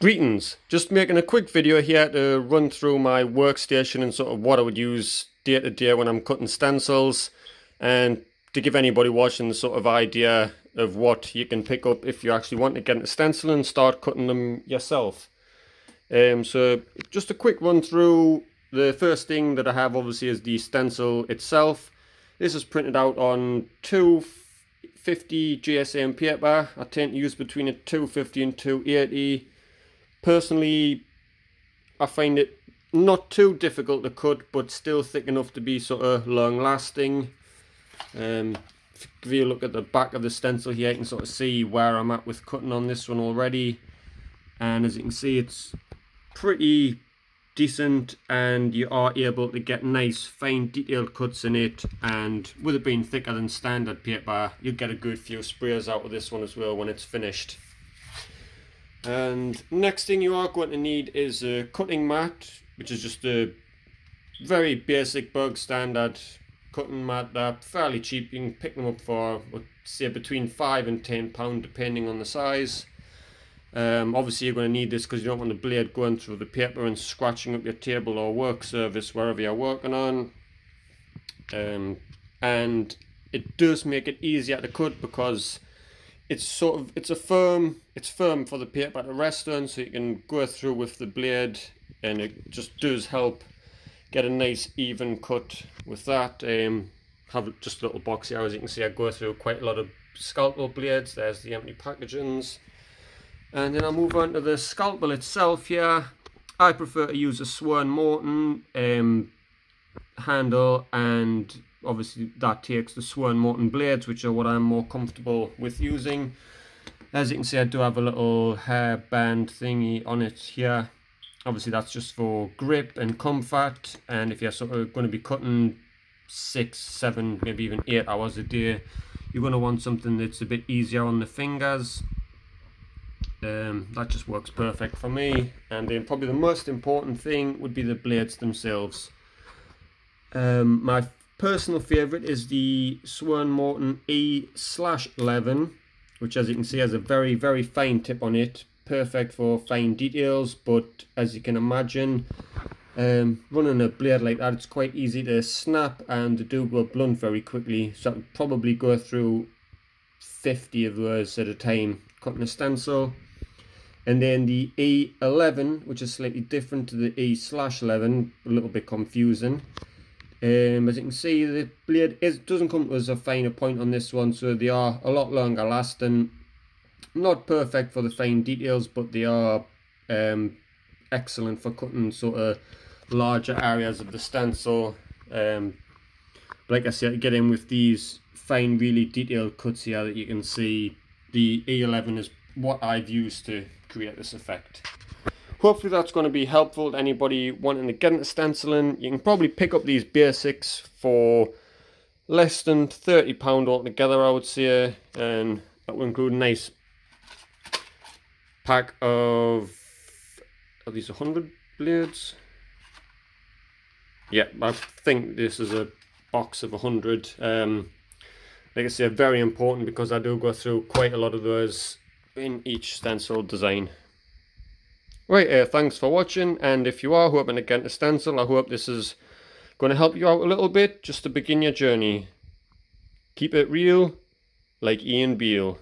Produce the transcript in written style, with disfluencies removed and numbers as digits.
Greetings, just making a quick video here to run through my workstation and sort of what I would use day to day when I'm cutting stencils, and to give anybody watching the sort of idea of what you can pick up if you actually want to get into stenciling and start cutting them yourself. So just a quick run through. The first thing that I have obviously is the stencil itself. This is printed out on 250 GSM paper. I tend to use between a 250 and 280. Personally, I find it not too difficult to cut, but still thick enough to be sort of long lasting. If you look at the back of the stencil here, you can sort of see where I'm at with cutting on this one already. And as you can see, it's pretty decent, and you are able to get nice fine detailed cuts in it. And with it being thicker than standard paper, you'll get a good few sprays out of this one as well when it's finished. And next thing you are going to need is a cutting mat, which is just a very basic bog standard cutting mat. They're fairly cheap. You can pick them up for, say, between £5 and £10 depending on the size. Obviously you're going to need this because you don't want the blade going through the paper and scratching up your table or work surface wherever you're working on. And it does make it easier to cut because it's firm for the paper to rest on, so you can go through with the blade, and it just does help get a nice even cut with that. Have just a little box here. As you can see, I go through quite a lot of Scalpel blades. There's the empty packagings. And then I'll move on to the Scalpel itself here. I prefer to use a Swan Morton handle, and obviously that takes the Swan Morton blades, which are what I'm more comfortable with using. As you can see, I do have a little hair band thingy on it here. Obviously that's just for grip and comfort, and if you're sort of going to be cutting 6, 7, maybe even 8 hours a day, you're going to want something that's a bit easier on the fingers. That just works perfect for me. And then probably the most important thing would be the blades themselves. My personal favourite is the Swan Morton E/11, which, as you can see, has a very, very fine tip on it. Perfect for fine details, but as you can imagine, running a blade like that, it's quite easy to snap, and they do go blunt very quickly. So I would probably go through 50 of those at a time cutting a stencil. And then the E11, which is slightly different to the E/11, a little bit confusing. As you can see, the blade doesn't come as a finer point on this one, so they are a lot longer lasting. Not perfect for the fine details, but they are excellent for cutting sort of larger areas of the stencil. Like I said, get in with these fine, really detailed cuts here that you can see. The E11 is what I've used to create this effect. Hopefully that's going to be helpful to anybody wanting to get into stenciling. You can probably pick up these basics for less than £30 altogether, I would say, and that will include a nice pack of, are these 100 blades? Yeah, I think this is a box of 100. Like I say, very important because I do go through quite a lot of those in each stencil design. Right, thanks for watching, and if you are hoping to get into stencil, I hope this is going to help you out a little bit just to begin your journey. Keep it real, like Ian Beale.